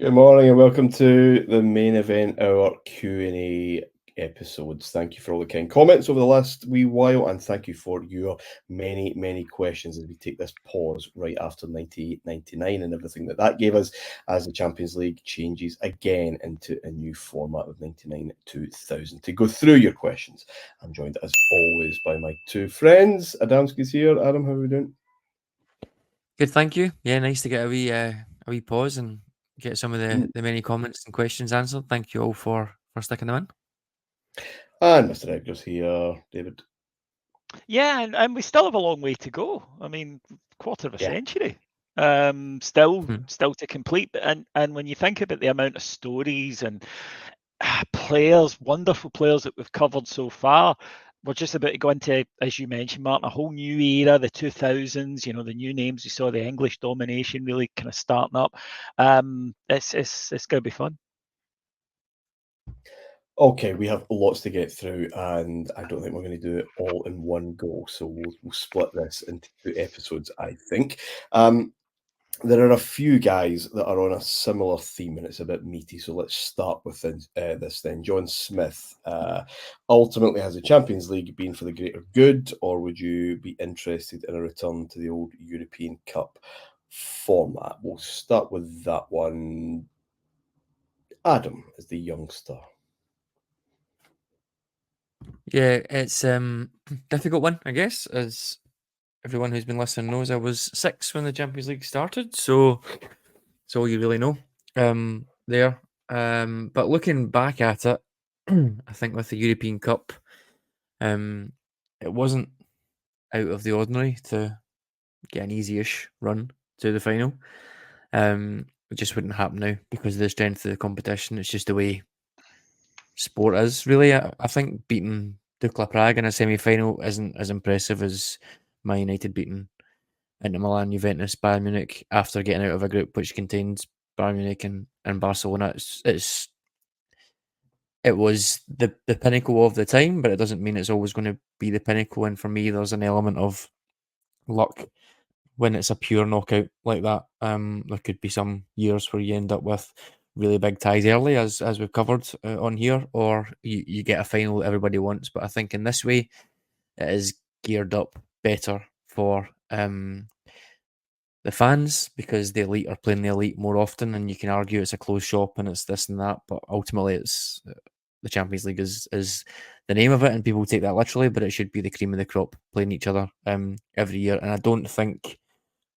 Good morning and welcome to the main event, our Q&A episodes. Thank you for all the kind comments over the last wee while, and thank you for your many questions as we take this pause right after 98-99 and everything that gave us as the Champions League changes again into a new format of 99-2000. To go through your questions, I'm joined as always by my two friends. Adamski's here. Adam, how are we doing? Good, thank you. Yeah, nice to get a wee pause and get some of the many comments and questions answered. Thank you all for sticking them in. And Mr. Edgar's here, David. Yeah, and we still have a long way to go. I mean, quarter of a Yeah. century. Still to complete. And when you think about the amount of stories and players, wonderful players that we've covered so far, we're just about to go into, as you mentioned, Martin, a whole new era, the 2000s, the new names. We saw the English domination really kind of starting up. It's going to be fun. Okay, we have lots to get through, and I don't think we're going to do it all in one go. So we'll split this into 2 episodes, I think. There are a few guys that are on a similar theme, and it's a bit meaty. So let's start with this then. John Smith, ultimately, has the Champions League been for the greater good, or would you be interested in a return to the old European Cup format? We'll start with that one. Adam is the youngster. Yeah, it's difficult one, I guess, as everyone who's been listening knows. I was 6 when the Champions League started, so that's all you really know there. But looking back at it, I think with the European Cup, it wasn't out of the ordinary to get an easy-ish run to the final. It just wouldn't happen now because of the strength of the competition. It's just the way sport is, really. I think beating Dukla Prague in a semi-final isn't as impressive as Man United beating Inter Milan, Juventus, Bayern Munich after getting out of a group which contains Bayern Munich and Barcelona. It was the pinnacle of the time, but it doesn't mean it's always going to be the pinnacle. And for me, there's an element of luck when it's a pure knockout like that. There could be some years where you end up with really big ties early, as we've covered on here, or you get a final that everybody wants. But I think in this way, it is geared up better for the fans because the elite are playing the elite more often, and you can argue it's a closed shop and it's this and that, but ultimately it's the Champions League is the name of it, and people take that literally, but it should be the cream of the crop playing each other every year. And I don't think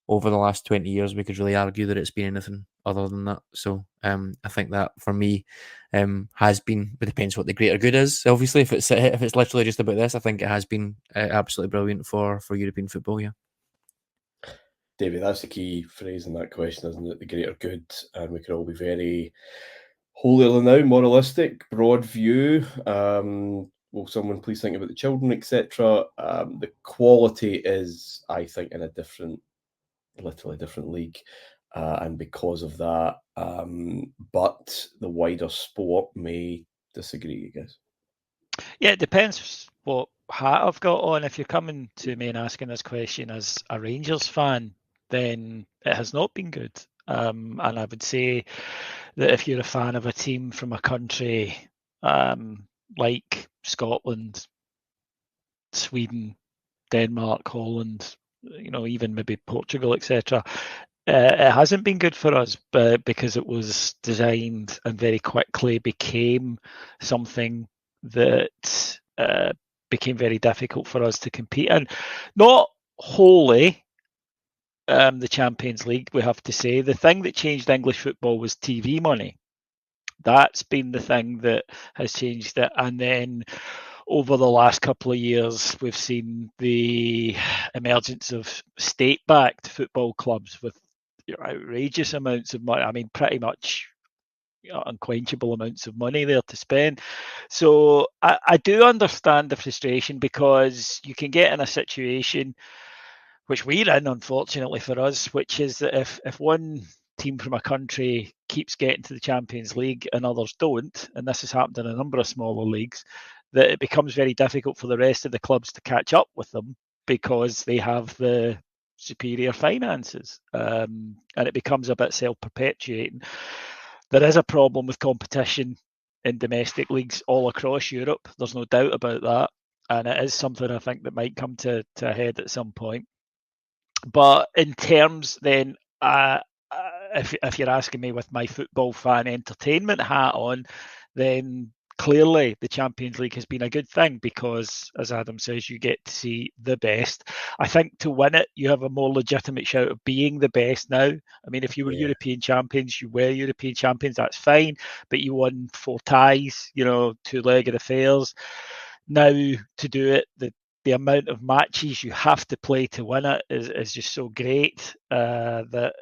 over the last 20 years we could really argue that it's been anything other than that. So I think that for me has been, it depends what the greater good is. Obviously, if it's literally just about this, I think it has been absolutely brilliant for European football. Yeah. David, that's the key phrase in that question, isn't it? The greater good. And we could all be very holier than thou, moralistic, broad view. Will someone please think about the children, etc.? The quality is, I think, in a literally different league. And because of that, but the wider sport may disagree, I guess. Yeah, it depends what hat I've got on. If you're coming to me and asking this question as a Rangers fan, then it has not been good. And I would say that if you're a fan of a team from a country like Scotland, Sweden, Denmark, Holland, even maybe Portugal, etc., it hasn't been good for us, but because it was designed and very quickly became something that became very difficult for us to compete in. Not wholly the Champions League, we have to say. The thing that changed English football was TV money. That's been the thing that has changed it. And then over the last couple of years, we've seen the emergence of state-backed football clubs with outrageous amounts of money. I mean, pretty much unquenchable amounts of money there to spend. So I do understand the frustration, because you can get in a situation which we're in, unfortunately for us, which is that if one team from a country keeps getting to the Champions League and others don't, and this has happened in a number of smaller leagues, that it becomes very difficult for the rest of the clubs to catch up with them because they have the superior finances, and it becomes a bit self-perpetuating. there is a problem with competition in domestic leagues all across Europe. There's no doubt about that. And it is something I think that might come to a head at some point. But in terms then, if you're asking me with my football fan entertainment hat on, then clearly the Champions League has been a good thing because, as Adam says, you get to see the best. I think to win it, you have a more legitimate shout of being the best now. I mean, if you were European champions, you were European champions, that's fine, but you won 4 ties, 2-legged affairs. Now to do it, the amount of matches you have to play to win it is just so great that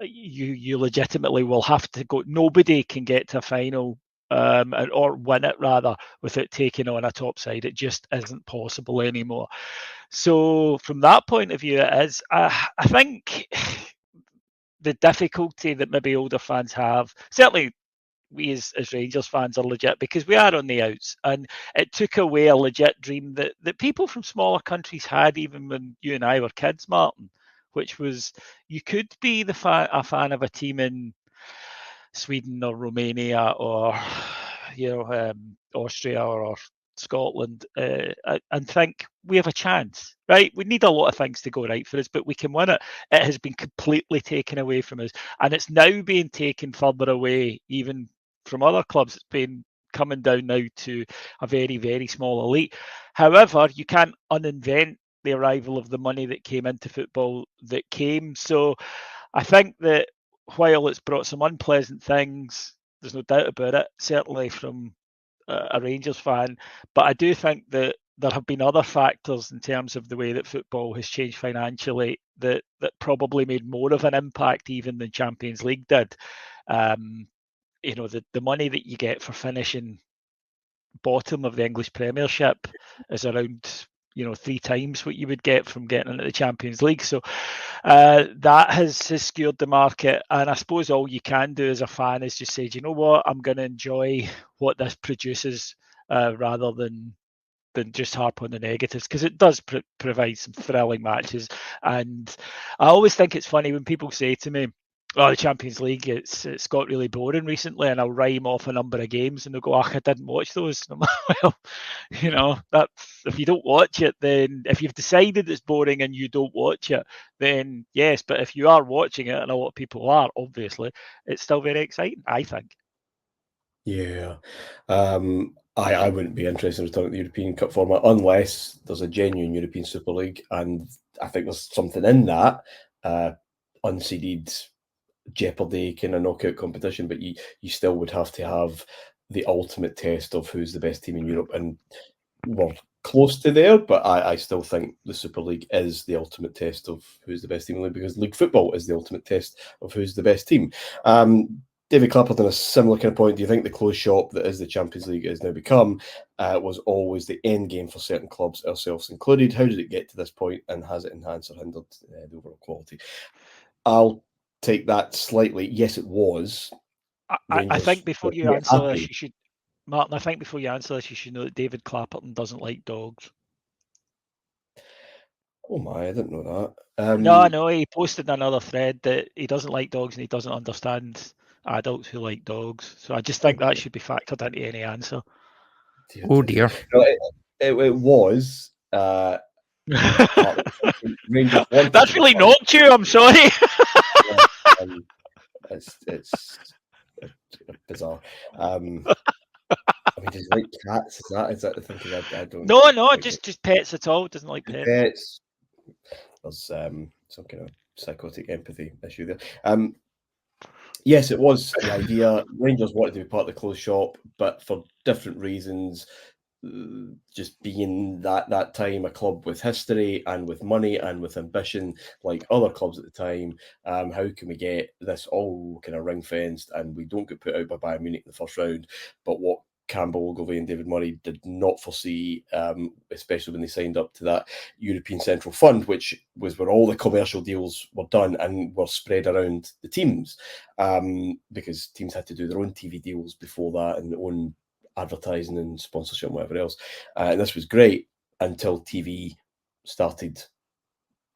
you legitimately will have to go. Nobody can get to a final or win it rather without taking on a top side. It just isn't possible anymore. So from that point of view, it is. I think the difficulty that maybe older fans have, certainly we as Rangers fans are legit because we are on the outs, and it took away a legit dream that people from smaller countries had even when you and I were kids, Martin, which was you could be a fan of a team in Sweden or Romania or Austria or Scotland and think we have a chance, right? We need a lot of things to go right for us, but we can win it. It has been completely taken away from us, and it's now being taken further away even from other clubs. It's been coming down now to a very, very small elite. However, you can't uninvent the arrival of the money that came into football that came. So I think that while it's brought some unpleasant things, there's no doubt about it, certainly from a Rangers fan, but I do think that there have been other factors in terms of the way that football has changed financially that probably made more of an impact even than Champions League did. The money that you get for finishing bottom of the English Premiership is around 3 times what you would get from getting into the Champions League. So that has skewed the market. And I suppose all you can do as a fan is just say, do you know what, I'm going to enjoy what this produces rather than just harp on the negatives, because it does provide some thrilling matches. And I always think it's funny when people say to me, oh, the Champions League, it's got really boring recently, and I'll rhyme off a number of games and they'll go, I didn't watch those. And I'm like, well, that's, if you don't watch it, then if you've decided it's boring and you don't watch it, then yes, but if you are watching it, and a lot of people are, obviously, it's still very exciting, I think. Yeah. I wouldn't be interested in returning to the European Cup format unless there's a genuine European Super League, and I think there's something in that unseeded jeopardy kind of knockout competition, but you still would have to have the ultimate test of who's the best team in Europe, and we're close to there, but I still think the Super League is the ultimate test of who's the best team in the league, because league football is the ultimate test of who's the best team. David Clapperton, a similar kind of point. Do you think the closed shop that is the Champions League has now become was always the end game for certain clubs, ourselves included? How did it get to this point, and has it enhanced or hindered the overall quality? I'll take that slightly. Yes, it was. I think before you answer this, you should, Martin, I think before you answer this, you should know that David Clapperton doesn't like dogs. Oh my, I didn't know that. No, he posted another thread that he doesn't like dogs and he doesn't understand adults who like dogs. So I just think that should be factored into any answer. Oh dear. No, it was. That's really knocked you. I'm sorry. It's bizarre. I mean, does he like cats? Is that the thinking? I don't. No, just pets at all. Doesn't like pets. There's some kind of psychotic empathy issue there. Yes, it was the idea. Rangers wanted to be part of the closed shop, but for different reasons. Just being that time a club with history and with money and with ambition, like other clubs at the time, how can we get this all kind of ring fenced and we don't get put out by Bayern Munich in the first round? But what Campbell, Ogilvie and David Murray did not foresee, especially when they signed up to that European Central Fund, which was where all the commercial deals were done and were spread around the teams, because teams had to do their own TV deals before that and their own advertising and sponsorship and whatever else. And this was great until TV started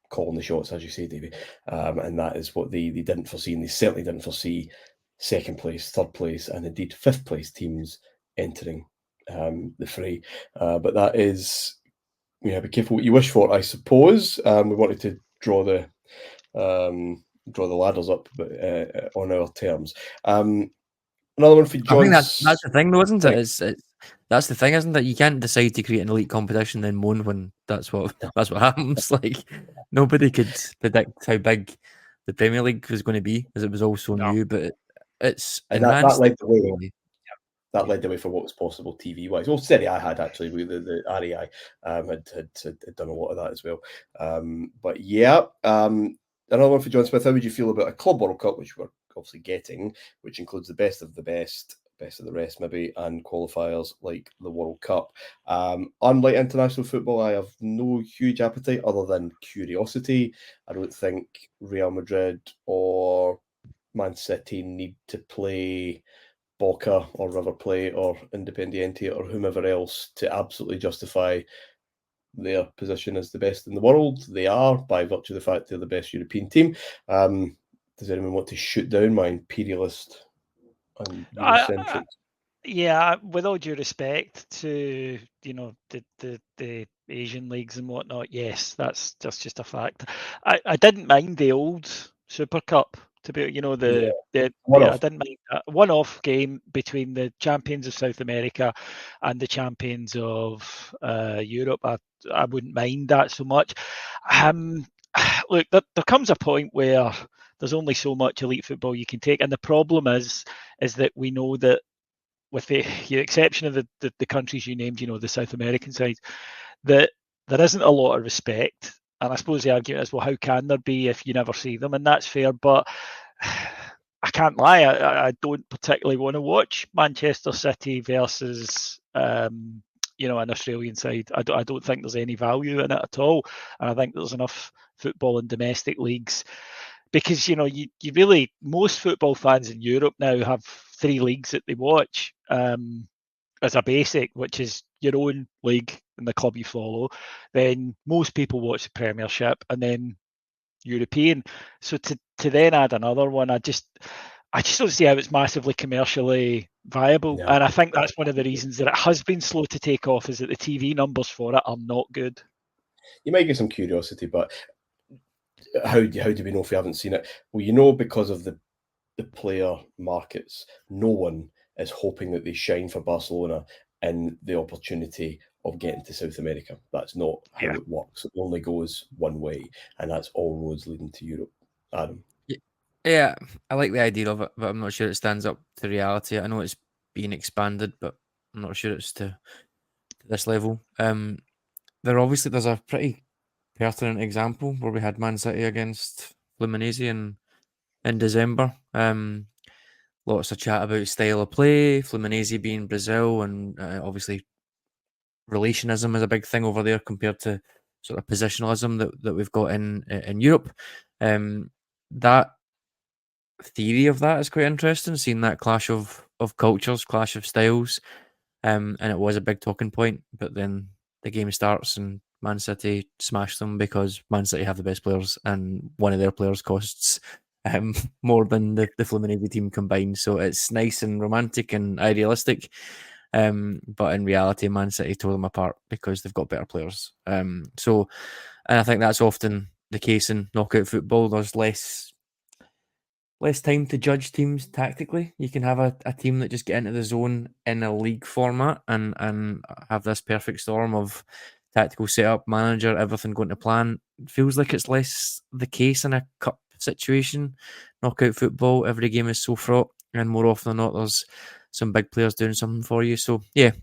calling the shots, as you say, Davey. And that is what they didn't foresee, and they certainly didn't foresee second place, third place, and indeed fifth place teams entering the fray. But that is, be careful what you wish for, I suppose. We wanted to draw the ladders up, but on our terms. Another one for John. I think that's the thing, though, isn't it? That's the thing, isn't it? You can't decide to create an elite competition and moan when that's what happens. Like, nobody could predict how big the Premier League was going to be, as it was all so new. But it's that led the way. That led the way for what was possible TV-wise. Well, Serie A had actually, the REI had done a lot of that as well. But yeah, another one for John Smith. How would you feel about a Club World Cup, which we're obviously getting, which includes the best of the best of the rest maybe, and qualifiers like the World Cup? Unlike international football, I have no huge appetite other than curiosity. I don't think Real Madrid or Man City need to play Boca or River Plate or Independiente or whomever else to absolutely justify their position as the best in the world. They are, by virtue of the fact they're the best European team. Does anyone want to shoot down my imperialist and Eurocentric? Yeah, with all due respect to the Asian leagues and whatnot, yes, that's just a fact. I didn't mind the old Super Cup, to be, I didn't mind that one-off game between the champions of South America and the champions of Europe. I wouldn't mind that so much. Look, there comes a point where there's only so much elite football you can take, and the problem is that we know that, with the exception of the countries you named, the South American sides, that there isn't a lot of respect. And I suppose the argument is, well, how can there be if you never see them? And that's fair, but I can't lie, I don't particularly want to watch Manchester City versus an Australian side. I don't think there's any value in it at all. And I think there's enough football in domestic leagues, because you really, most football fans in Europe now have 3 leagues that they watch as a basic, which is your own league and the club you follow. Then most people watch the Premiership, and then European. So to then add another one, I just don't see how it's massively commercially viable. No. And I think that's one of the reasons that it has been slow to take off, is that the TV numbers for it are not good. You might get some curiosity, but how do we know if we haven't seen it? Well, because of the player markets, no one is hoping that they shine for Barcelona in the opportunity of getting to South America. That's not how it works. It only goes one way, and that's all roads leading to Europe. Adam? Yeah, I like the idea of it, but I'm not sure it stands up to reality. I know it's being expanded, but I'm not sure it's to this level. There's a pretty pertinent example where we had Man City against Fluminense in December. Lots of chat about style of play, Fluminense being Brazil, and obviously relationism is a big thing over there compared to sort of positionalism that we've got in Europe. That theory of that is quite interesting, seeing that clash of cultures, clash of styles, and it was a big talking point. But then the game starts and Man City smash them because Man City have the best players, and one of their players costs more than the Fluminense team combined. So it's nice and romantic and idealistic, but in reality, Man City tore them apart because they've got better players. And I think that's often the case in knockout football. There's less time to judge teams tactically. You can have a team that just get into the zone in a league format and have this perfect storm of tactical setup, manager, everything going to plan. It feels like it's less the case in a cup situation. Knockout football, every game is so fraught, and more often than not, there's some big players doing something for you. So yeah,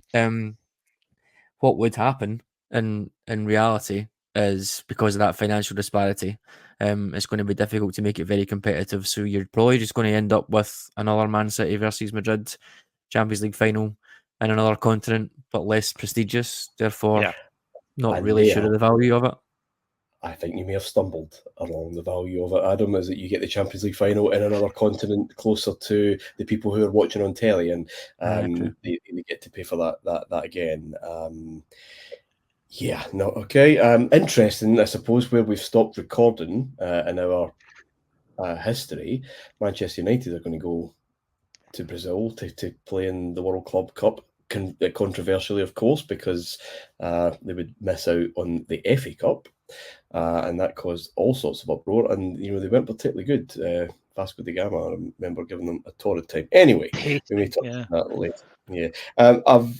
what would happen in reality is, because of that financial disparity, it's going to be difficult to make it very competitive. So you're probably just going to end up with another Man City versus Madrid Champions League final in another continent, but less prestigious. Therefore, not really sure of the value of it. I think you may have stumbled along the value of it, Adam, is that you get the Champions League final in another continent closer to the people who are watching on telly, and they get to pay for that again. Interesting, I suppose, where we've stopped recording in our history. Manchester United are going to go to Brazil to play in the World Club Cup. Controversially, of course, because they would miss out on the FA Cup, and that caused all sorts of uproar. And they weren't particularly good. Vasco da Gama, I remember giving them a torrid time. Anyway, we may talk about that later. Yeah,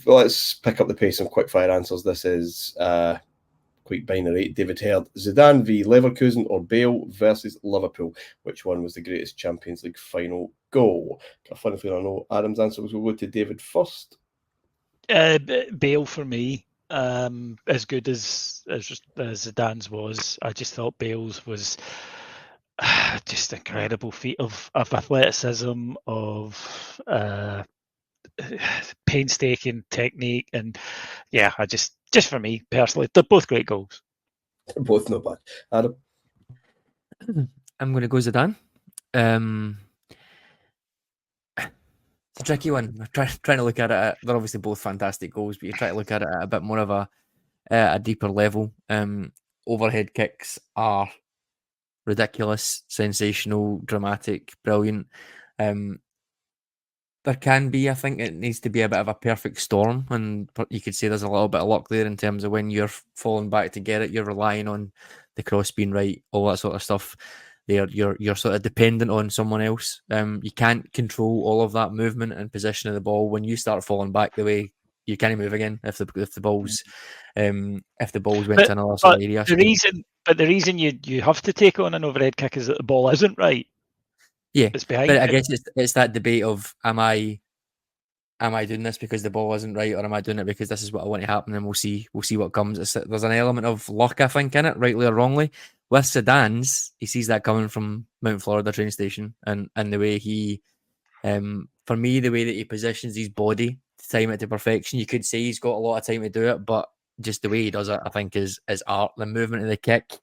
let's pick up the pace on quickfire answers. This is quite binary. David Herd, Zidane v Leverkusen or Bale versus Liverpool. Which one was the greatest Champions League final goal? Got a funny feeling I know Adam's answer was we'll go to David first. Bale for me. As good as Zidane's was, I just thought Bale's was just incredible feat of athleticism, of painstaking technique, and yeah, I just for me personally, they're both great goals. They're both not bad. Adam? I'm going to go Zidane. It's a tricky one. I'm trying to look at it. They're obviously both fantastic goals, but you try to look at it at a bit more of a deeper level. Overhead kicks are ridiculous, sensational, dramatic, brilliant. There can be, I think it needs to be a bit of a perfect storm, and you could say there's a little bit of luck there in terms of when you're falling back to get it, you're relying on the cross being right, all that sort of stuff. You're sort of dependent on someone else. You can't control all of that movement and position of the ball. When you start falling back the way, you can't move again if the balls went to another sort of area. The reason you have to take on an overhead kick is that the ball isn't right. Yeah, it's behind. But I guess it's that debate of am I doing this because the ball isn't right, or am I doing it because this is what I want to happen? And we'll see what comes. There's an element of luck, I think, in it, rightly or wrongly. With Zidane's, he sees that coming from Mount Florida train station, and the way he, for me, the way that he positions his body to time it to perfection. You could say he's got a lot of time to do it, but just the way he does it, I think, is art. The movement of the kick,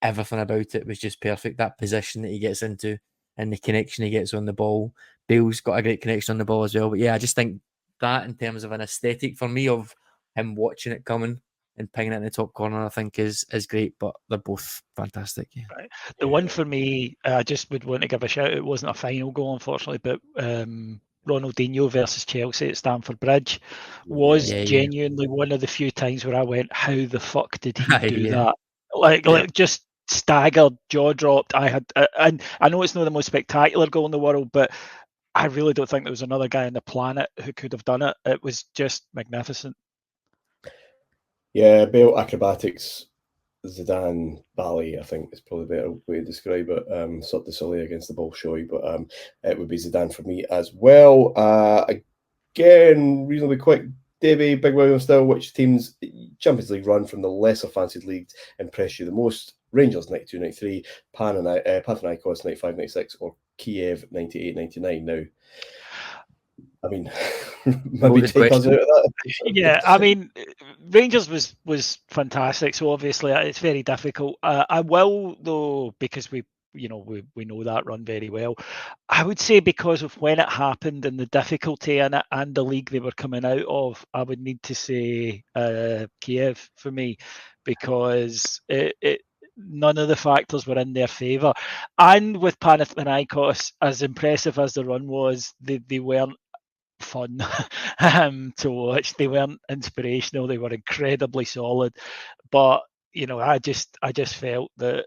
everything about it was just perfect. That position that he gets into and the connection he gets on the ball. Bale's got a great connection on the ball as well. But yeah, I just think that in terms of an aesthetic for me of him watching it coming and pinging it in the top corner, I think is great. But they're both fantastic. Yeah. Right. The one for me, I just would want to give a shout. It wasn't a final goal, unfortunately, but Ronaldinho versus Chelsea at Stamford Bridge was genuinely one of the few times where I went, "How the fuck did he do that?" Like just staggered, jaw dropped. And I know it's not the most spectacular goal in the world, but I really don't think there was another guy on the planet who could have done it. It was just magnificent. Yeah, Bale acrobatics, Zidane ballet, I think is probably a better way to describe it. Cirque du Soleil against the Bolshoi, but it would be Zidane for me as well. Again, reasonably quick. Davey, Big William still, which team's Champions League run from the lesser fancied leagues impressed you the most? Rangers 92-93, Panathinaikos 95-96, or Kiev 98-99. Now, I mean, maybe take us out of that. Yeah, I mean, Rangers was fantastic. So obviously, it's very difficult. I will though, because we know that run very well. I would say because of when it happened and the difficulty in it and the league they were coming out of, I would need to say Kiev for me, because none of the factors were in their favour. And with Panathinaikos, as impressive as the run was, they weren't fun to watch. They weren't inspirational. They were incredibly solid. But I just felt that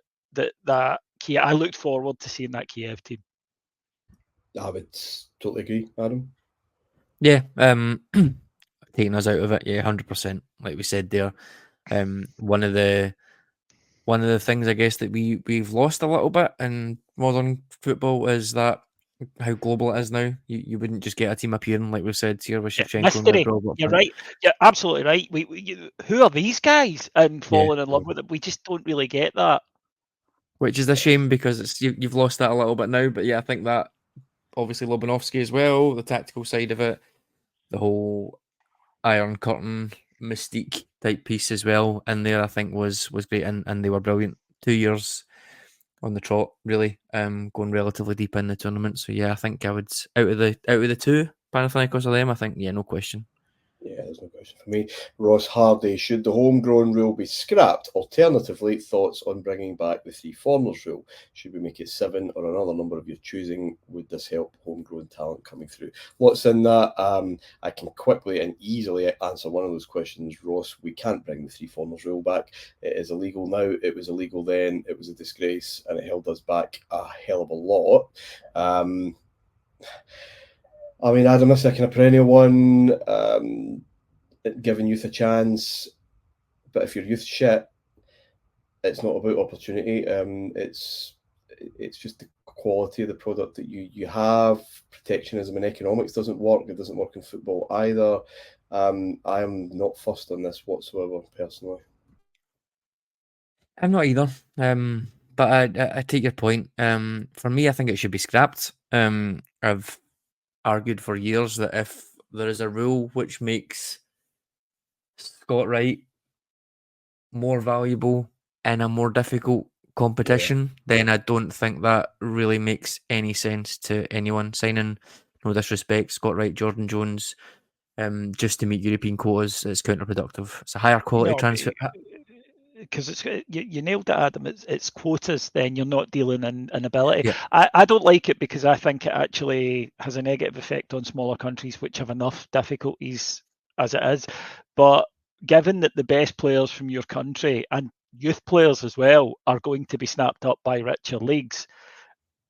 Kiev, I looked forward to seeing that Kiev team. I would totally agree, Adam. Yeah, taking us out of it, 100%. Like we said there, one of the things I guess that we've lost a little bit in modern football is that how global it is now. You wouldn't just get a team appearing like we've said here with Shevchenko and Rebrov. You're right. You're absolutely right. Who are these guys? And falling in love with them. We just don't really get that. Which is a shame because you've lost that a little bit now. But yeah, I think that obviously Lobanovsky as well, the tactical side of it, the whole Iron Curtain mystique type piece as well in there, I think was great, and they were brilliant. 2 years on the trot, really, going relatively deep in the tournament. So yeah, I think I would out of the two Panathinaikos or them, I think no question. Yeah, there's no question for me. Ross Hardy, should the homegrown rule be scrapped? Alternatively, thoughts on bringing back the 3 foreigners rule? Should we make it 7 or another number of your choosing? Would this help homegrown talent coming through? What's in that? I can quickly and easily answer one of those questions, Ross. We can't bring the 3 foreigners rule back. It is illegal now. It was illegal then. It was a disgrace, and it held us back a hell of a lot. I mean, Adam, this is a kind of perennial one, giving youth a chance. But if your youth shit, it's not about opportunity. It's just the quality of the product that you have. Protectionism and economics doesn't work. It doesn't work in football either. I am not fussed on this whatsoever, personally. I'm not either. But I take your point. For me, I think it should be scrapped. I've argued for years that if there is a rule which makes Scott Wright more valuable in a more difficult competition, then I don't think that really makes any sense to anyone signing. No disrespect, Scott Wright, Jordan Jones, just to meet European quotas is counterproductive. It's a higher quality transfer. Because it's you nailed it, Adam. It's quotas. Then you're not dealing in ability. Yeah. I don't like it because I think it actually has a negative effect on smaller countries which have enough difficulties as it is. But given that the best players from your country and youth players as well are going to be snapped up by richer leagues,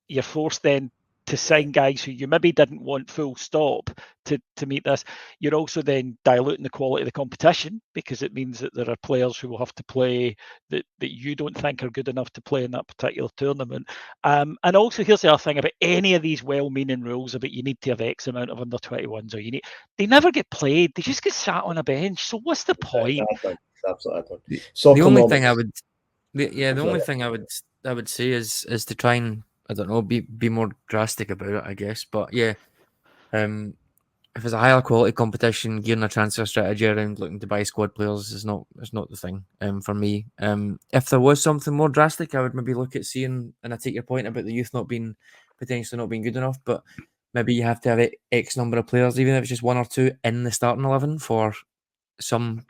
you're forced then to sign guys who you maybe didn't want full stop to meet this. You're also then diluting the quality of the competition because it means that there are players who will have to play that you don't think are good enough to play in that particular tournament. And also, here's the other thing about any of these well-meaning rules about you need to have X amount of under 21s or they never get played. They just get sat on a bench. So what's the point? Absolutely. The only thing I would, the only thing I would say is to try and, I don't know, be more drastic about it, I guess. But yeah, if it's a higher quality competition, gearing a transfer strategy around looking to buy squad players is not the thing. For me, if there was something more drastic, I would maybe look at seeing. And I take your point about the youth potentially not being good enough, but maybe you have to have X number of players, even if it's just 1 or 2 in the starting 11 for some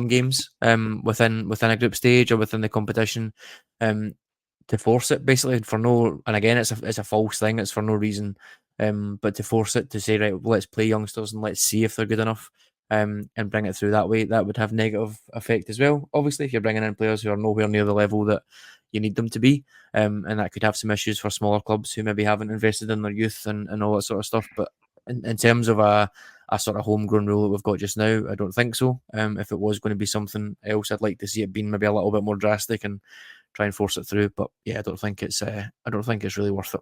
games, within a group stage or within the competition, to force it basically for no. And again, it's a false thing. It's for no reason. But to force it to say, right, let's play youngsters and let's see if they're good enough, and bring it through that way, that would have negative effect as well. Obviously, if you're bringing in players who are nowhere near the level that you need them to be, and that could have some issues for smaller clubs who maybe haven't invested in their youth and all that sort of stuff. But in terms of a sort of homegrown rule that we've got just now, I don't think so. If it was going to be something else, I'd like to see it being maybe a little bit more drastic and try and force it through. But yeah, I don't think it's really worth it.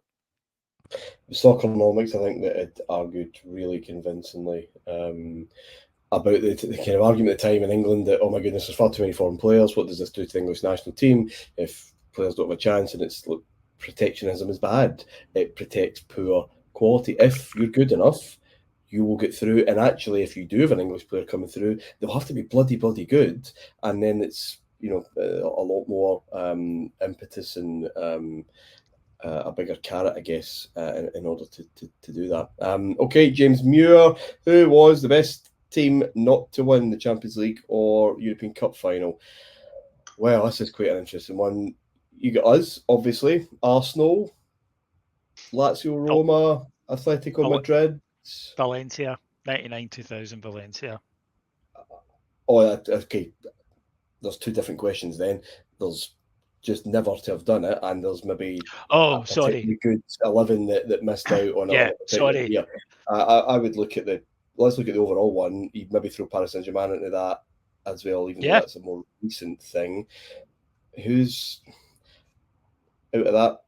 Soccernomics, I think that it argued really convincingly about the kind of argument at the time in England that, oh my goodness, there's far too many foreign players. What does this do to the English national team if players don't have a chance? And it's, look, protectionism is bad. It protects poor quality. If you're good enough, you will get through. And actually, if you do have an English player coming through, they'll have to be bloody good. And then it's, a lot more impetus and a bigger carrot, I guess, in order to do that. Okay, James Muir, who was the best team not to win the Champions League or European Cup final? Well, this is quite an interesting one. You got us, obviously, Arsenal, Lazio, Roma, Atletico Madrid, Valencia, 99-2000 Valencia. Oh, okay. There's 2 different questions then. There's just never to have done it, and there's maybe a good 11 that missed out on it. Yeah. I would look at let's look at the overall one. You'd maybe throw Paris Saint-Germain into that as well, even though that's a more recent thing. Who's out of that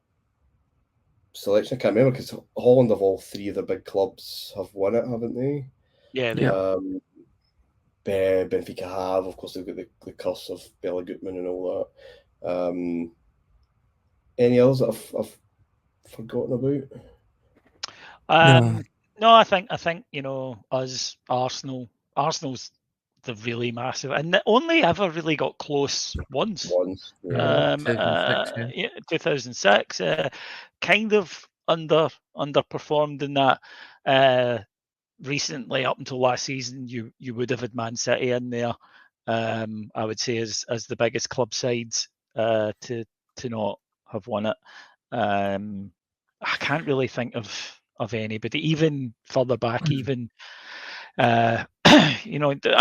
selection? I can't remember, because Holland have all 3 of the big clubs have won it, haven't they? Yeah. Benfica have, of course, they've got the curse of Bella Gutmann and all that. Any others that I've forgotten about? No, I think us, Arsenal's the really massive, and only ever really got close once. 2006, kind of underperformed in that recently, up until last season, you would have had Man City in there. I would say as the biggest club sides to not have won it. I can't really think of anybody, even further back, even I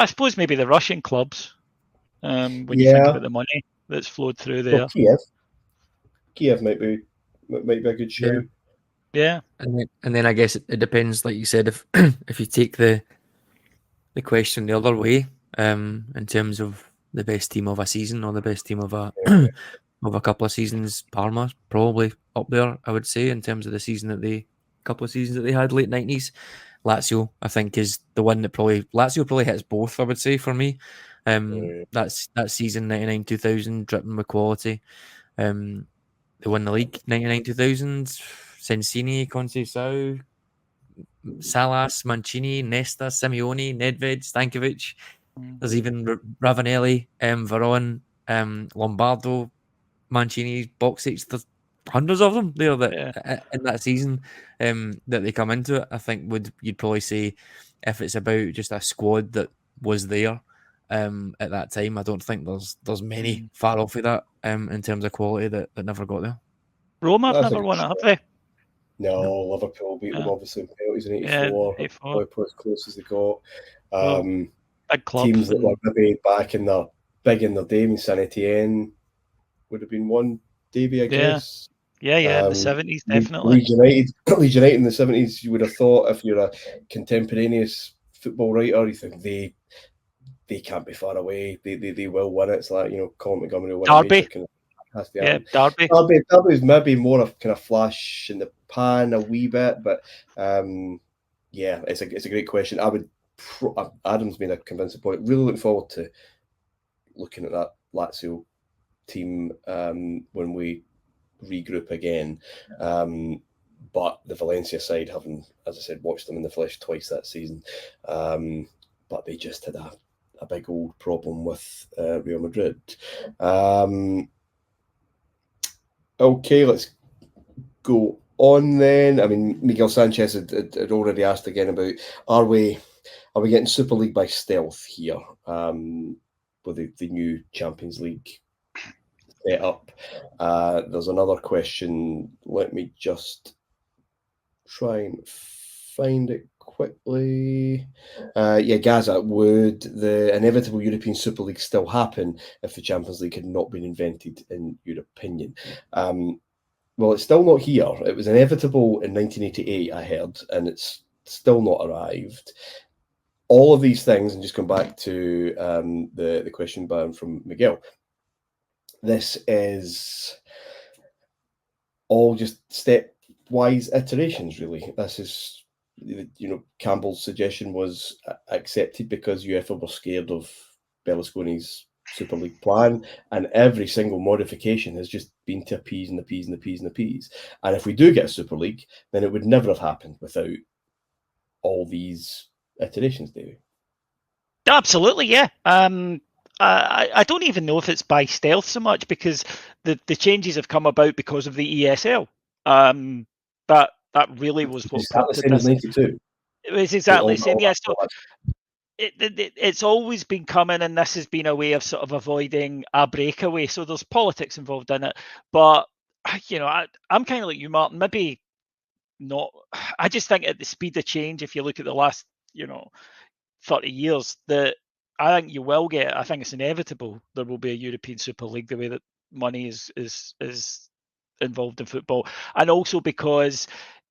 suppose maybe the Russian clubs, when you think about the money that's flowed through there. Well, Kiev might be a good show. Yeah. And then I guess it depends, like you said, if if you take the question the other way, in terms of the best team of a season or the best team of a of a couple of seasons, Parma probably up there, I would say, in terms of the couple of seasons that they had late 90s. Lazio, I think, is the one that Lazio probably hits both, I would say, for me. That's that season 99-2000 dripping with quality. They won the league 99-2000. Sensini, Conceição, Salas, Mancini, Nesta, Simeone, Nedved, Stankovic. There's even Ravanelli, Veron, Lombardo, Mancini, Boxic. There's hundreds of them there that in that season that they come into it. I think you'd probably say, if it's about just a squad that was there at that time, I don't think there's many far off of that in terms of quality that never got there. Roma have never won it, have they? No, Liverpool beat them obviously in penalties in '84. Probably put as close as they got. Big club. Teams that were maybe back in their day, in Saint Etienne would have been one, Davy, I guess. Yeah, in the 70s, definitely. Leeds United in the 70s, you would have thought, if you're a contemporaneous football writer, you think they can't be far away. They will win it. It's like, Colin Montgomery will win Derby. Derby. Derby's maybe more of kind of flash in the pan a wee bit, but it's a great question. Adam's made a convincing point. Really looking forward to looking at that Lazio team when we regroup again. But the Valencia side, having, as I said, watched them in the flesh twice that season, but they just had a big old problem with Real Madrid. Okay, let's go on then. I mean, Miguel Sanchez had already asked again about, are we getting Super League by stealth here with the new Champions League set up? There's another question. Let me just try and find it quickly. Gaza, would the inevitable European Super League still happen if the Champions League had not been invented, in your opinion? Well, it's still not here. It was inevitable in 1988, I heard, and it's still not arrived. All of these things, and just come back to the question from Miguel, this is all just stepwise iterations, really. This is, Campbell's suggestion was accepted because UEFA were scared of Berlusconi's Super League plan, and every single modification has just been to appease and appease and appease and appease. And if we do get a Super League, then it would never have happened without all these iterations, David. Absolutely, yeah. I don't even know if it's by stealth so much, because the changes have come about because of the ESL. That really was what prompted this. It was exactly the same. Yeah, so it's always been coming, and this has been a way of sort of avoiding a breakaway. So there's politics involved in it, but I'm kind of like you, Martin. Maybe not. I just think at the speed of change, if you look at the last 30 years, that I think you will get. I think it's inevitable there will be a European Super League, the way that money is involved in football, and also because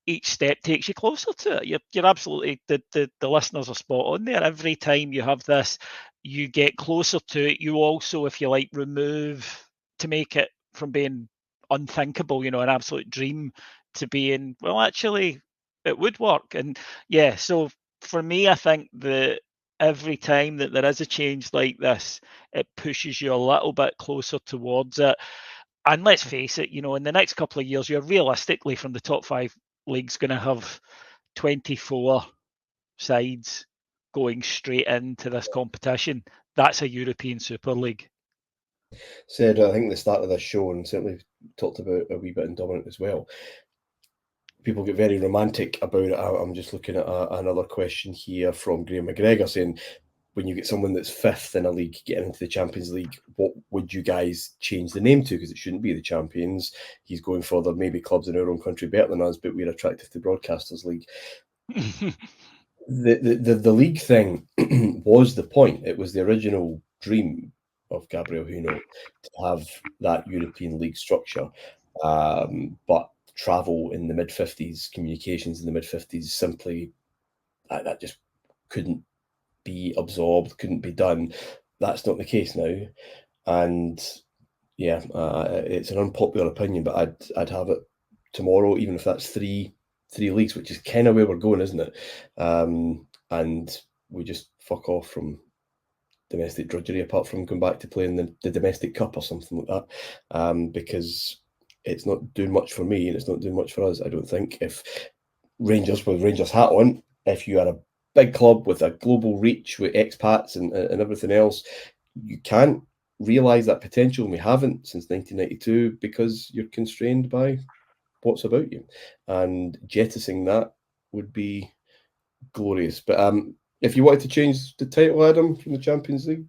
each step takes you closer to it. You're absolutely, the listeners are spot on there. Every time you have this, you get closer to it. You also, if you like, remove, to make it from being unthinkable, an absolute dream, to being, well, actually, it would work. And yeah, so for me, I think that every time that there is a change like this, it pushes you a little bit closer towards it. And let's face it, in the next couple of years, you're realistically, from the top 5 leagues, going to have 24 sides going straight into this competition. That's a European Super League. Said, I think, the start of this show, and certainly talked about a wee bit in Dominant as well, people get very romantic about it. I'm just looking at another question here from Graham McGregor saying, when you get someone that's fifth in a league getting into the Champions League, what would you guys change the name to? Because it shouldn't be the Champions. He's going for there maybe clubs in our own country better than us, but we're attractive to Broadcasters League. The league thing was the point. It was the original dream of Gabriel Huno to have that European league structure. But travel in the mid-50s, communications in the mid-50s, simply that just couldn't be absorbed, couldn't be done. That's not the case now. And yeah, it's an unpopular opinion, but I'd have it tomorrow, even if that's three leagues, which is kind of where we're going, isn't it? And we just fuck off from domestic drudgery, apart from going back to playing the domestic cup or something like that, because it's not doing much for me and it's not doing much for us, I don't think. If Rangers, with Rangers hat on, if you are a big club with a global reach with expats and everything else, you can't realise that potential, and we haven't since 1992 because you're constrained by what's about you, and jettisoning that would be glorious. But if you wanted to change the title, Adam, from the Champions League,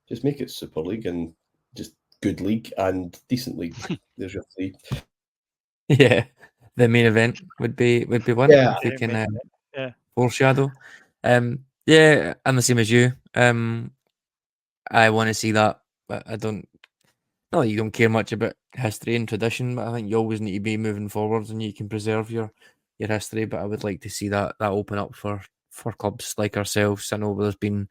just make it Super League and just good league and decent league. There's your three. Yeah, the main event would be one. Yeah, if we can yeah. foreshadow. Yeah, I'm the same as you. I want to see that. But I don't. Not that you don't care much about history and tradition, but I think you always need to be moving forwards and you can preserve your history. But I would like to see that open up for clubs like ourselves. I know there's been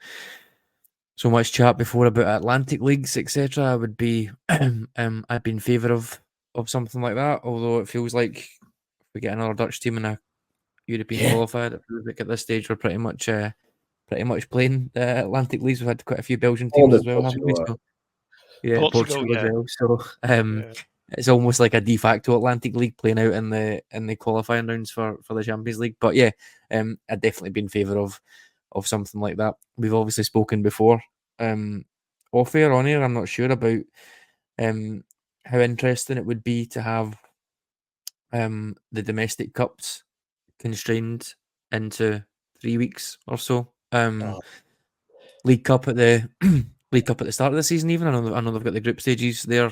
so much chat before about Atlantic leagues, etc. I would be, I'd be in favour of something like that. Although it feels like if we get another Dutch team in a European qualifier, it feels like at this stage we're pretty much playing the Atlantic leagues. We've had quite a few Belgian teams as well, haven't we? So, yeah, Portugal as well. So it's almost like a de facto Atlantic League playing out in the qualifying rounds for the Champions League. But yeah, I'd definitely be in favour of something like that. We've obviously spoken before, off air, on air. I'm not sure about how interesting it would be to have the domestic cups constrained into 3 weeks or so. League Cup at the League Cup at the start of the season. Even I know they've got the group stages there.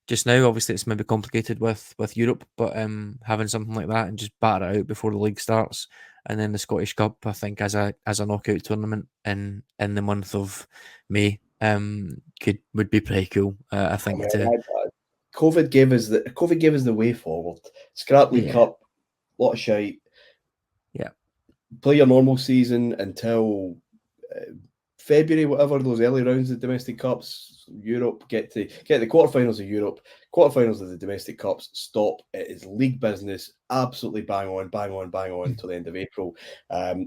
Just now, obviously, it's maybe complicated with Europe, but having something like that and just batter it out before the league starts, and then the Scottish Cup, I think, as a knockout tournament in the month of May, would be pretty cool. I think. COVID gave us the way forward. Scrap League Cup, lot of shite. Yeah, play your normal season until February, whatever, those early rounds of domestic cups. Europe, get the quarterfinals of Europe, quarterfinals of the domestic cups. Stop. It is league business. Absolutely bang on till the end of April.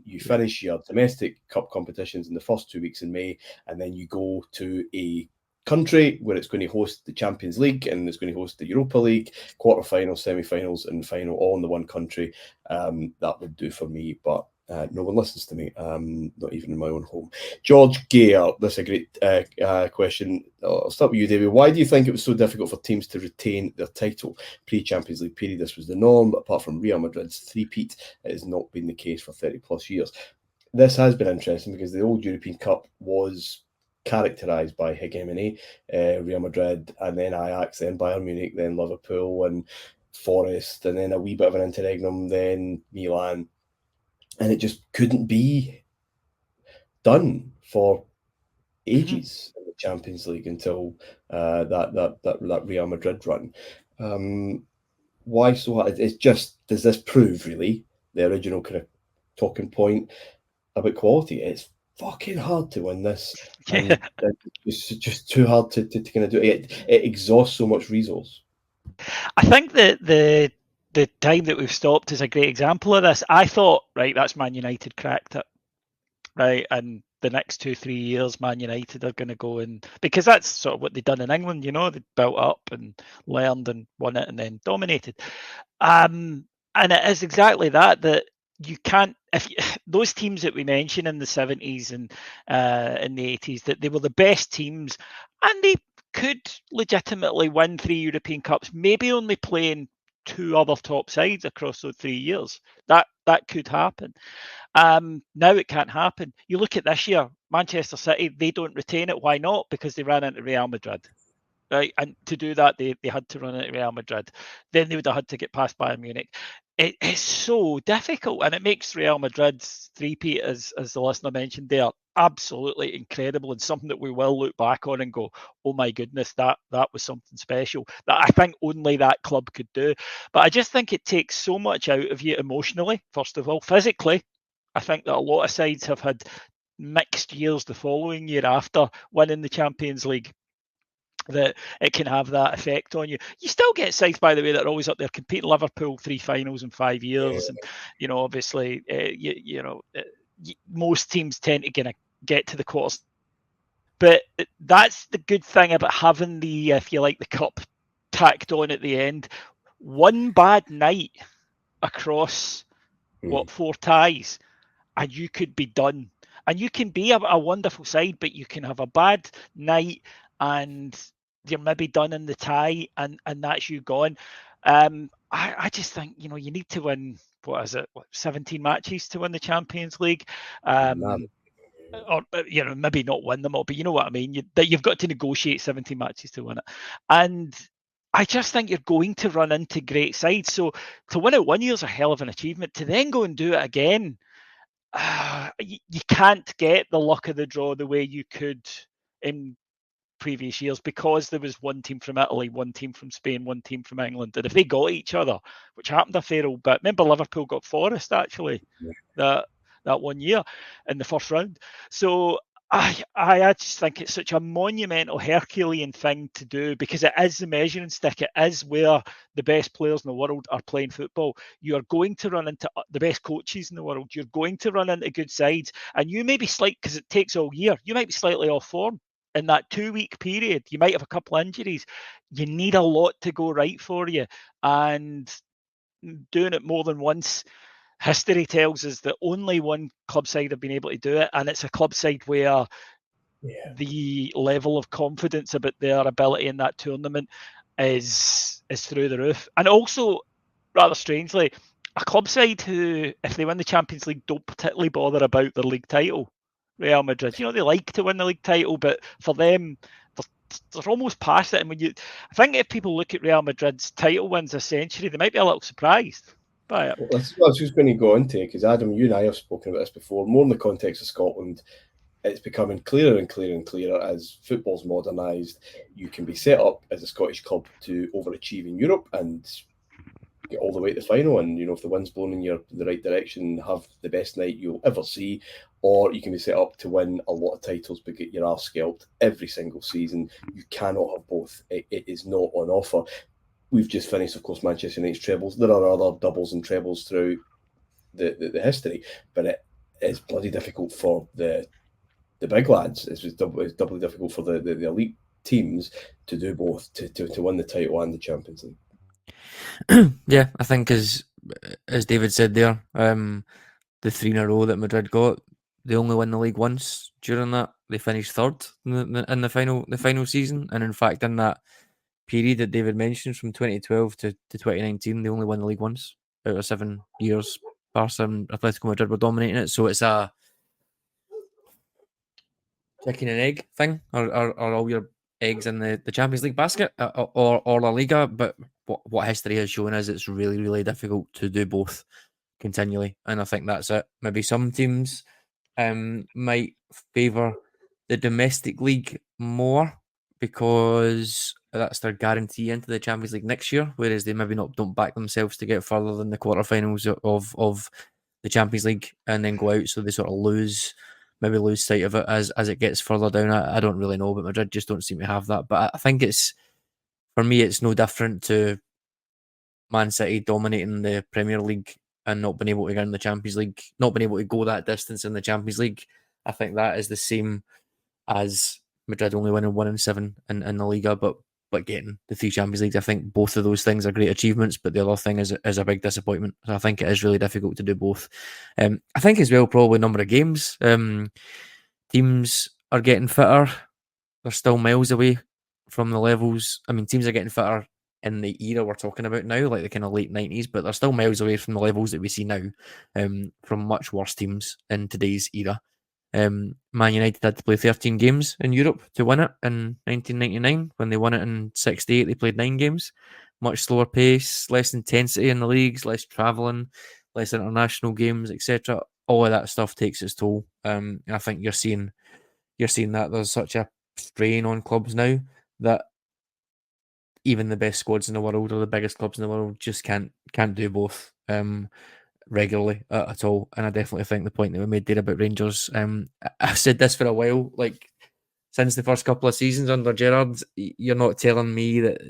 You finish your domestic cup competitions in the first 2 weeks in May, and then you go to a country where it's going to host the Champions League and it's going to host the Europa League, quarterfinals, semi-finals, and final, all in the one country. That would do for me, but no one listens to me, not even in my own home. George Gale, that's a great question. I'll start with you, David. Why do you think it was so difficult for teams to retain their title pre-Champions League period? This was the norm, but apart from Real Madrid's three-peat, it has not been the case for 30 plus years. This has been interesting because the old European Cup was characterised by hegemony, Real Madrid, and then Ajax, then Bayern Munich, then Liverpool, and Forest, and then a wee bit of an interregnum, then Milan. And it just couldn't be done for ages in the Champions League until that Real Madrid run. Why so hard? It's just, does this prove really the original kind of talking point about quality? It's fucking hard to win this. And it's just too hard to kind of do it. It exhausts so much resource. I think that the time that we've stopped is a great example of this. I thought, right, that's Man United cracked it, right? And the next 2-3 years, Man United are going to go in, because that's sort of what they've done in England, you know, they built up and learned and won it and then dominated. And it is exactly that you can't, those teams that we mentioned in the 70s and in the 80s, that they were the best teams and they could legitimately win 3 European Cups, maybe only playing 2 other top sides across those 3 years. That could happen. Now it can't happen. You look at this year, Manchester City, they don't retain it. Why not? Because they ran into Real Madrid. Right, and to do that, they had to run into Real Madrid. Then they would have had to get past Bayern Munich. It's so difficult, and it makes Real Madrid's three-peat, as the listener mentioned there, absolutely incredible, and something that we will look back on and go, oh my goodness, that was something special that I think only that club could do. But I just think it takes so much out of you emotionally, first of all. Physically, I think that a lot of sides have had mixed years the following year after winning the Champions League, that it can have that effect on you. You still get sides, by the way, that are always up there competing. Liverpool, 3 finals in 5 years, and obviously, most teams tend to get to the quarters. But that's the good thing about having the, if you like, the cup tacked on at the end. One bad night across 4 ties, and you could be done. And you can be a wonderful side, but you can have a bad night and you're maybe done in the tie, and that's you gone. I just think, you need to win, 17 matches to win the Champions League. Or maybe not win them all, but you know what I mean. You've got to negotiate 17 matches to win it. And I just think you're going to run into great sides. So to win it 1 year is a hell of an achievement. To then go and do it again, you can't get the luck of the draw the way you could in previous years, because there was one team from Italy, one team from Spain, one team from England, and if they got each other, which happened a fair old bit. Remember, Liverpool got Forest actually that 1 year in the first round. So I just think it's such a monumental Herculean thing to do, because it is the measuring stick. It is where the best players in the world are playing football. You're going to run into the best coaches in the world. You're going to run into good sides, and you may be because it takes all year, you might be slightly off form. In that 2-week period, you might have a couple of injuries. You need a lot to go right for you. And doing it more than once, history tells us that only one club side have been able to do it. And it's a club side where the level of confidence about their ability in that tournament is through the roof. And also, rather strangely, a club side who, if they win the Champions League, don't particularly bother about their league title. Real Madrid, they like to win the league title, but for them, they're almost past it. And I think if people look at Real Madrid's title wins this century, they might be a little surprised by it. Well, that's what I was just going to go into, because Adam, you and I have spoken about this before, more in the context of Scotland. It's becoming clearer and clearer and clearer as football's modernised. You can be set up as a Scottish club to overachieve in Europe and get all the way to the final, and if the wind's blowing in the right direction, have the best night you'll ever see. Or you can be set up to win a lot of titles but get your arse scalped every single season. You cannot have both. It is not on offer. We've just finished, of course, Manchester United's trebles. There are other doubles and trebles through the history, but it is bloody difficult for the big lads. It's doubly difficult for the elite teams to do both, to win the title and the Champions League. Yeah, I think as David said there, the 3 in a row that Madrid got, they only won the league once during that. They finished third in the final season, and in fact, in that period that David mentioned from 2012 to 2019, they only won the league once out of 7 years. Barca and Atletico Madrid were dominating it, so it's a chicken and egg thing. Are all your eggs in the Champions League basket or La Liga? But what history has shown is it's really, really difficult to do both continually, and I think that's it. Maybe some teams might favour the domestic league more because that's their guarantee into the Champions League next year, whereas they maybe don't back themselves to get further than the quarterfinals of the Champions League and then go out, so they sort of lose sight of it as it gets further down. I don't really know, but Madrid just don't seem to have that. But I think for me, it's no different to Man City dominating the Premier League and not being able to get in the Champions League, not being able to go that distance in the Champions League. I think that is the same as Madrid only winning 1 in 7 in the Liga, but getting the 3 Champions Leagues. I think both of those things are great achievements, but the other thing is a big disappointment. So I think it is really difficult to do both. I think as well, probably number of games. Teams are getting fitter. They're still miles away from the levels. I mean, teams are getting fitter in the era we're talking about now, like the kind of late 90s, but they're still miles away from the levels that we see now, from much worse teams in today's era. Man United had to play 13 games in Europe to win it in 1999. When they won it in 68, they played 9 games. Much slower pace, less intensity in the leagues, less travelling, less international games, etc. All of that stuff takes its toll. And I think you're seeing that there's such a strain on clubs now that even the best squads in the world or the biggest clubs in the world just can't do both regularly at all. And I definitely think the point that we made there about Rangers, I've said this for a while, like since the first couple of seasons under Gerrard, you're not telling me that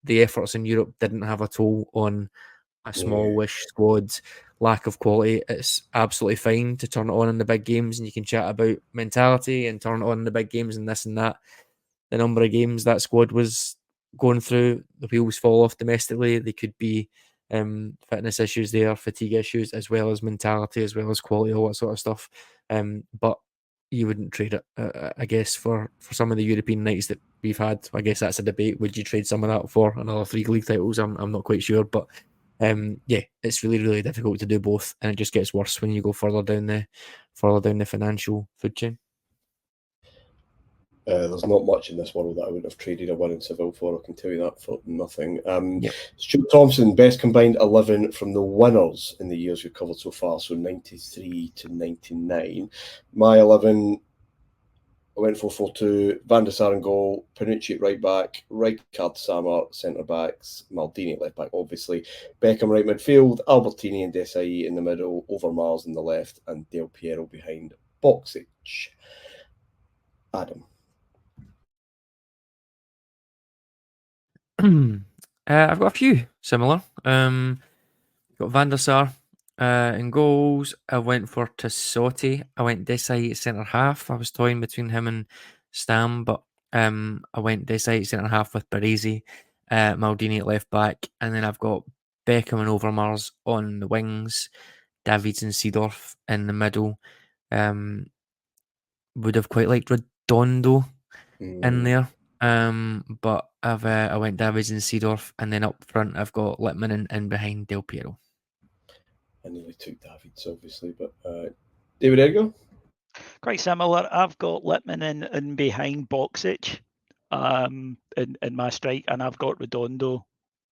the efforts in Europe didn't have a toll on a smallish squad, lack of quality. It's absolutely fine to turn it on in the big games, and you can chat about mentality and turn it on in the big games and this and that. The number of games that squad was going through, the wheels fall off domestically. They could be fitness issues there, fatigue issues, as well as mentality, as well as quality, all that sort of stuff. But you wouldn't trade it, I guess, for some of the European nights that we've had. I guess that's a debate. Would you trade some of that for another 3 league titles? I'm not quite sure, but yeah, it's really, really difficult to do both, and it just gets worse when you go further down the financial food chain. There's not much in this world that I would have traded a win in Seville for, I can tell you that for nothing. Yep. Stuart Thompson, best combined 11 from the winners in the years we've covered so far, so 93 to 99. My 11, I went 4-4-2, Van der Sar in goal, Panucci at right back, Rijkaard Samar centre backs, Maldini at left back, obviously, Beckham right midfield, Albertini and Desai in the middle, Overmars in the left, and Del Piero behind Boxic. Adam. I've got a few similar. Got Van der Sar in goals. I went for Tassotti. I went Desai at centre half. I was toying between him and Stam, but I went Desai at centre half with Baresi, Maldini at left back, and then I've got Beckham and Overmars on the wings, Davids and Seedorf in the middle. Would have quite liked Redondo in there. But I went Davids and Seedorf, and then up front I've got Littman and behind Del Piero. I nearly took Davids, obviously, but David Edgar? Quite similar. I've got Littman in behind Boxic in my strike, and I've got Redondo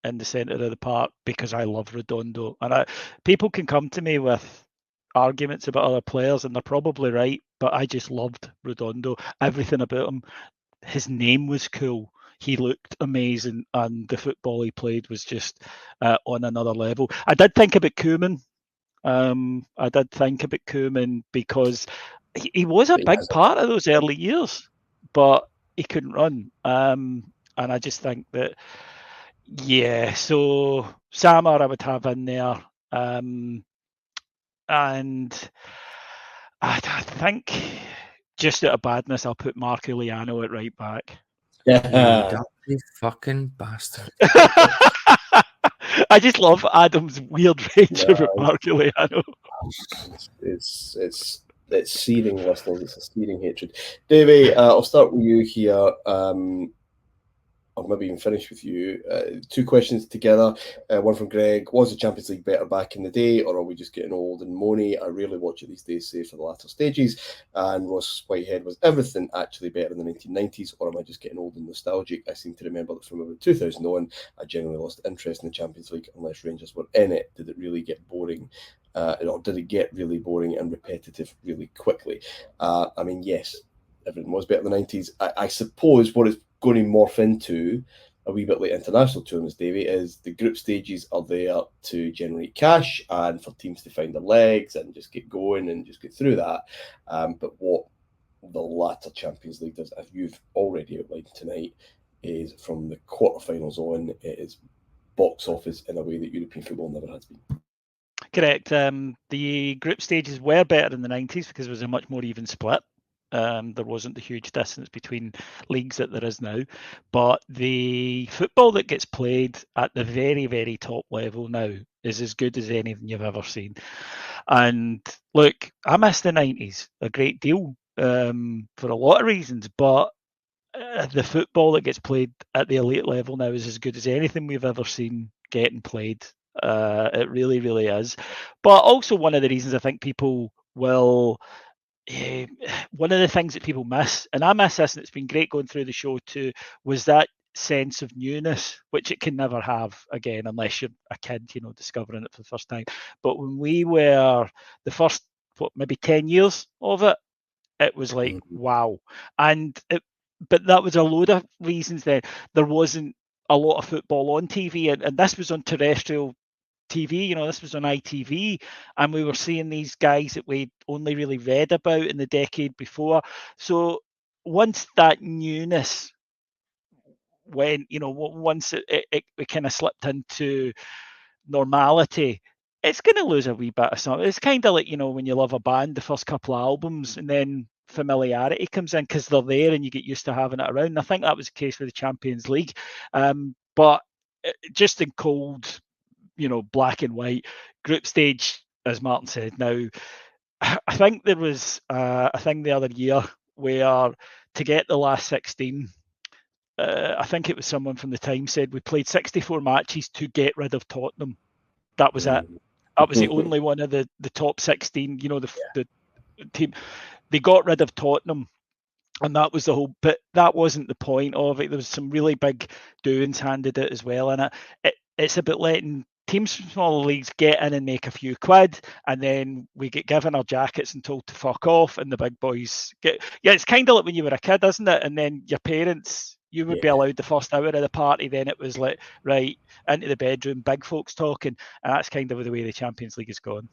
in the centre of the park because I love Redondo. And people can come to me with arguments about other players, and they're probably right, but I just loved Redondo. Everything about him. His name was cool. He looked amazing, and the football he played was just on another level. I did think about Koeman. Because he was a big part of those early years, but he couldn't run. And I just think that, yeah, so Samar I would have in there. And I think just out of badness, I'll put Marco Liano at right back. Yeah. You fucking bastard. I just love Adam's weird range of Marco Liano. It's seething, listeners. It's a seething hatred. Davey, I'll start with you here. I'll maybe even finish with you. 2 questions together. One from Greg. Was the Champions League better back in the day, or are we just getting old and moany? I rarely watch it these days, save for the latter stages. And Ross Whitehead, was everything actually better in the 1990s, or am I just getting old and nostalgic? I seem to remember that from about 2001, I generally lost interest in the Champions League unless Rangers were in it. Did it really get boring? Or did it get really boring and repetitive really quickly? I mean, yes, everything was better in the 90s. I suppose what it's going to morph into a wee bit like international tournaments, Davey, is the group stages are there to generate cash and for teams to find their legs and just get going and just get through that. But what the latter Champions League does, as you've already outlined tonight, is from the quarterfinals on, it is box office in a way that European football never has been. Correct. The group stages were better in the 90s because it was a much more even split. There wasn't the huge distance between leagues that there is now. But the football that gets played at the very, very top level now is as good as anything you've ever seen. And look, I miss the 90s a great deal for a lot of reasons, but the football that gets played at the elite level now is as good as anything we've ever seen getting played. It really, really is. But also one of the reasons I think people will. One of the things that people miss, and I miss this, and it's been great going through the show too, was that sense of newness, which it can never have again unless you're a kid, discovering it for the first time. But when we were the first, maybe 10 years of it, it was like, wow. But that was a load of reasons then. There wasn't a lot of football on TV, and this was on terrestrial TV, this was on ITV, and we were seeing these guys that we'd only really read about in the decade before. So once that newness went, once it kind of slipped into normality, it's going to lose a wee bit of something. It's kind of like, when you love a band, the first couple of albums, and then familiarity comes in because they're there and you get used to having it around. And I think that was the case with the Champions League. But just in cold, black and white group stage, as Martin said. Now, I think there was a thing the other year where to get the last 16, I think it was someone from the Times said we played 64 matches to get rid of Tottenham. That was it. That was the only one of the top 16, the team. They got rid of Tottenham, and that was the whole. But that wasn't the point of it. There was some really big doings handed out as well in it. It's about letting teams from smaller leagues get in and make a few quid, and then we get given our jackets and told to fuck off, and the big boys get. Yeah, it's kind of like when you were a kid, isn't it? And then your parents, you would be allowed the first hour of the party. Then it was like, right, into the bedroom, big folks talking, and that's kind of the way the Champions League has gone.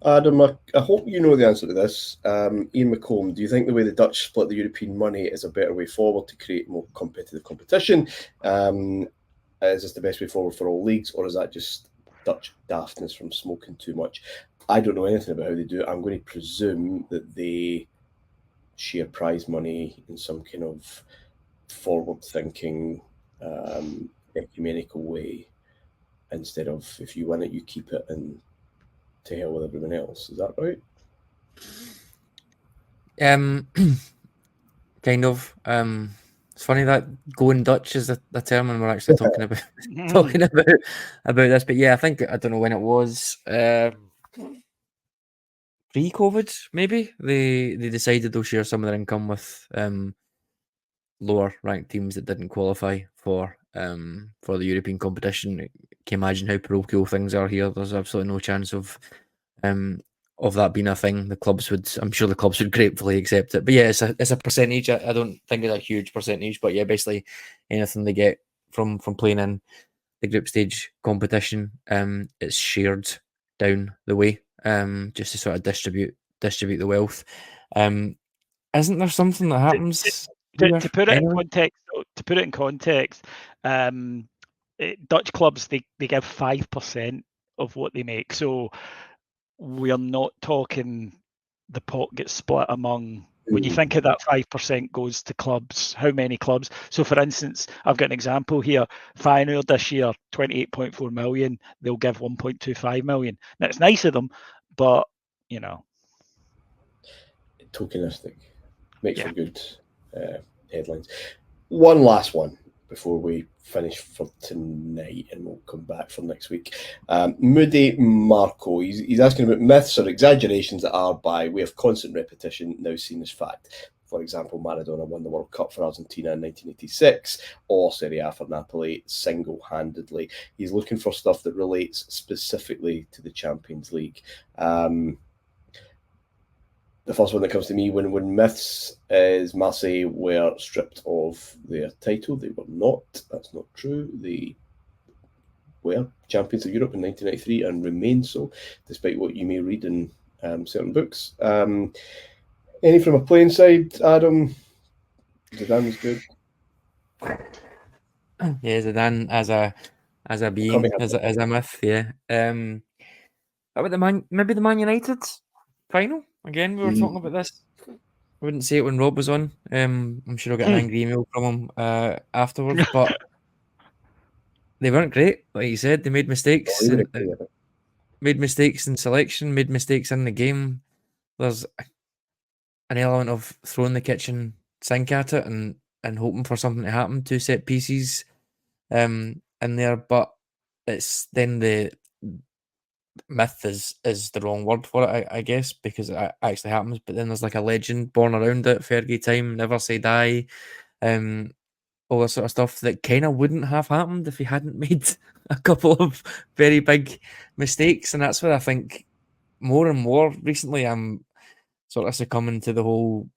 Adam, I hope you know the answer to this. Ian McComb, do you think the way the Dutch split the European money is a better way forward to create more competitive competition? Is this the best way forward for all leagues, or is that just Dutch daftness from smoking too much? I don't know anything about how they do it. I'm going to presume that they share prize money in some kind of forward-thinking, ecumenical way, instead of if you win it, you keep it, and to hell with everyone else. Is that right? Kind of. It's funny that going Dutch is the term, and we're actually talking about this. But yeah, I don't know when it was. Pre-COVID, maybe they decided they'll share some of their income with lower ranked teams that didn't qualify for the European competition. Can you imagine how parochial things are here? There's absolutely no chance of that being a thing. I'm sure the clubs would gratefully accept it. But yeah, it's a percentage. I don't think it's a huge percentage, but yeah, basically anything they get from playing in the group stage competition, it's shared down the way, just to sort of distribute the wealth. Isn't there something that happens to put it in context? Dutch clubs they give 5% of what they make, so we are not talking the pot gets split among. When you think of that 5% goes to clubs, how many clubs? So, for instance, I've got an example here. Feyenoord this year, 28.4 million. They'll give 1.25 million. Now, it's nice of them, but, Tokenistic. Makes for good headlines. One last one before we finish for tonight, and we'll come back for next week. Moody Marco, he's asking about myths or exaggerations that are, by way of constant repetition, now seen as fact. For example, Maradona won the World Cup for Argentina in 1986, or Serie A for Napoli single-handedly. He's looking for stuff that relates specifically to the Champions League. The first one that comes to me when myths is Marseille were stripped of their title. They were not. That's not true. They were champions of Europe in 1993 and remain so, despite what you may read in certain books. Any from a playing side, Adam? Zidane was good. Yeah, Zidane as a being, as a myth. Yeah. About maybe the Man United final. Again, we were talking about this. I wouldn't say it when Rob was on. I'm sure I'll get an angry email from him afterwards, but they weren't great. Like you said, they made mistakes. Made mistakes in selection, made mistakes in the game. There's an element of throwing the kitchen sink at it and hoping for something to happen, 2 set pieces in there, but it's then the myth is the wrong word for it, I guess, because it actually happens, but then there's like a legend born around it, Fergie time, never say die, all this sort of stuff that kind of wouldn't have happened if he hadn't made a couple of very big mistakes. And that's where I think more and more recently I'm sort of succumbing to the whole,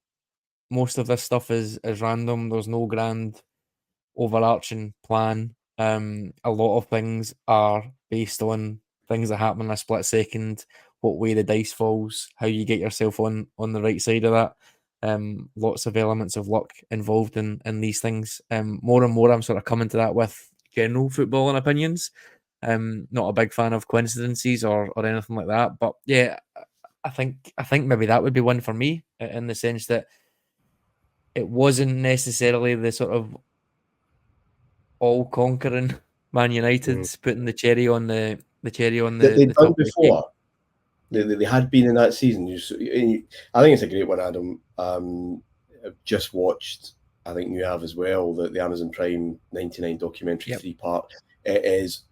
most of this stuff is random. There's no grand overarching plan. A lot of things are based on things that happen in a split second, what way the dice falls, how you get yourself on the right side of that. Lots of elements of luck involved in these things. More and more I'm sort of coming to that with general footballing opinions. Not a big fan of coincidences or anything like that. But yeah, I think maybe that would be one for me, in the sense that it wasn't necessarily the sort of all-conquering Man United's putting the cherry on the They'd the done top before. They had been in that season. I think it's a great one, Adam. I've just watched, I think you have as well, the Amazon Prime 99 documentary, 3-part. It is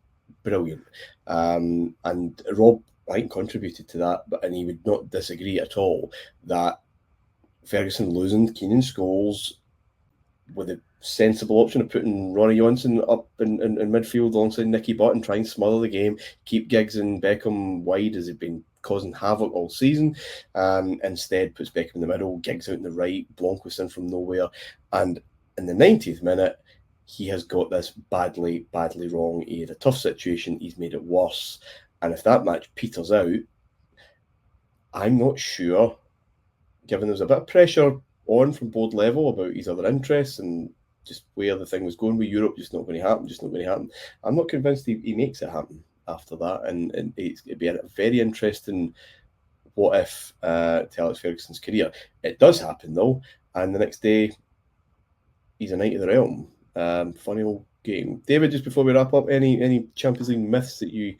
brilliant. And Rob, I think, contributed to that, and he would not disagree at all that Ferguson losing Keenan Scholes with a sensible option of putting Ronnie Johnson up in midfield alongside Nicky Butt and try and smother the game, keep Giggs and Beckham wide as they've been causing havoc all season. Instead puts Beckham in the middle, Giggs out in the right, Blomqvist in from nowhere. And in the 90th minute, he has got this badly wrong. He had a tough situation, he's made it worse. And if that match peters out, I'm not sure, given there's a bit of pressure on from board level about his other interests and just where the thing was going with Europe, just not going to happen. I'm not convinced he makes it happen after that, and it'd be a very interesting what if to Alex Ferguson's career. It does happen though, and the next day he's a knight of the realm. Funny old game. David, just before we wrap up, any Champions League myths that you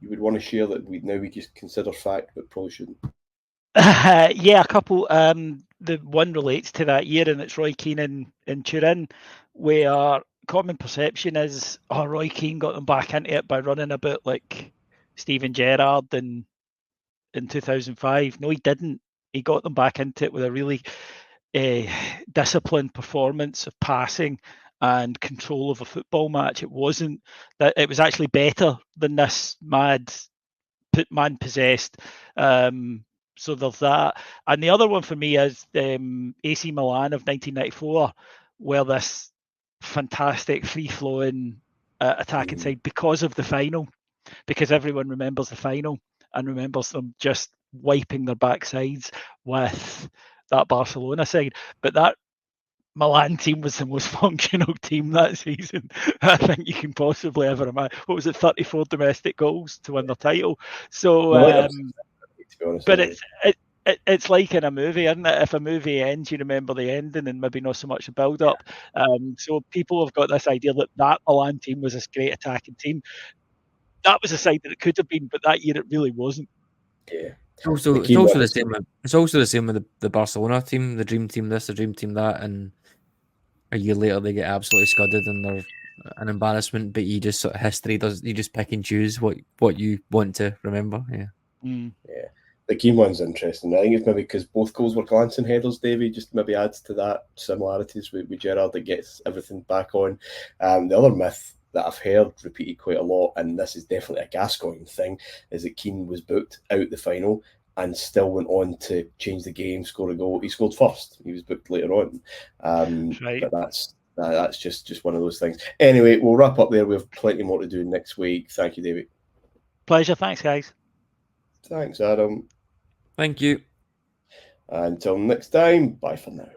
would want to share that we just consider fact but probably shouldn't? Yeah, a couple. The one relates to that year, and it's Roy Keane in Turin, where common perception is, Roy Keane got them back into it by running a bit like Steven Gerrard in 2005. No, he didn't. He got them back into it with a really disciplined performance of passing and control of a football match. It wasn't that, it was actually better than this man possessed. So there's that. And the other one for me is AC Milan of 1994, where this fantastic free-flowing attacking side, because of the final, because everyone remembers the final and remembers them just wiping their backsides with that Barcelona side. But that Milan team was the most functional team that season I think you can possibly ever imagine. What was it, 34 domestic goals to win the title? So, but it's like in a movie, isn't it? If a movie ends, you remember the ending and maybe not so much the build-up. So people have got this idea that Milan team was this great attacking team. That was a side that it could have been, but that year it really wasn't. Yeah. It's also the same with the Barcelona team, the dream team this, the dream team that, and a year later they get absolutely scudded and they're an embarrassment. But you just sort of history does, you just pick and choose what you want to remember. Yeah. The Keane one's interesting. I think it's maybe because both goals were glancing headers, Davey, just maybe adds to that similarities with Gerrard that gets everything back on. The other myth that I've heard repeated quite a lot, and this is definitely a Gascoigne thing, is that Keane was booked out the final and still went on to change the game, score a goal. He scored first. He was booked later on. Right. But that's just one of those things. Anyway, we'll wrap up there. We have plenty more to do next week. Thank you, David. Pleasure. Thanks, guys. Thanks, Adam. Thank you. Until next time, bye for now.